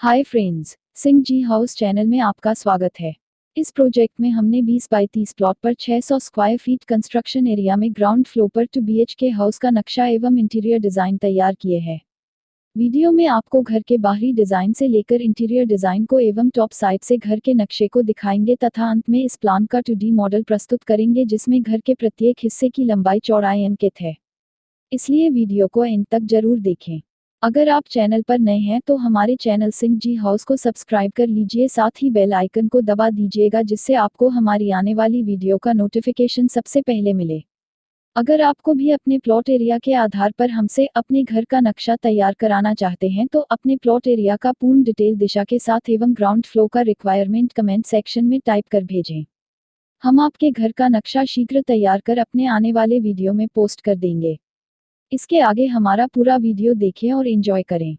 Hi friends, Singh ji house channel में आपका स्वागत है। इस प्रोजेक्ट में हमने 20 बाई 30 प्लॉट पर 600 स्क्वायर फीट कंस्ट्रक्शन एरिया में ग्राउंड फ्लोर पर 2 BHK हाउस का नक्शा एवं इंटीरियर डिज़ाइन तैयार किए हैं। वीडियो में आपको घर के बाहरी डिज़ाइन से लेकर इंटीरियर डिज़ाइन को एवं टॉप साइड से घर के नक्शे को दिखाएंगे तथा अंत में इस प्लान का 2D मॉडल प्रस्तुत करेंगे जिसमें घर के प्रत्येक हिस्से की लंबाई चौड़ाई अंकित है। इसलिए वीडियो को एंड तक जरूर देखें। अगर आप चैनल पर नए हैं तो हमारे चैनल सिंह जी हाउस को सब्सक्राइब कर लीजिए, साथ ही बेल आइकन को दबा दीजिएगा जिससे आपको हमारी आने वाली वीडियो का नोटिफिकेशन सबसे पहले मिले। अगर आपको भी अपने प्लॉट एरिया के आधार पर हमसे अपने घर का नक्शा तैयार कराना चाहते हैं तो अपने प्लॉट एरिया का पूर्ण डिटेल दिशा के साथ एवं ग्राउंड फ्लोर का रिक्वायरमेंट कमेंट सेक्शन में टाइप कर भेजें। हम आपके घर का नक्शा शीघ्र तैयार कर अपने आने वाले वीडियो में पोस्ट कर देंगे। इसके आगे हमारा पूरा वीडियो देखें और एंजॉय करें।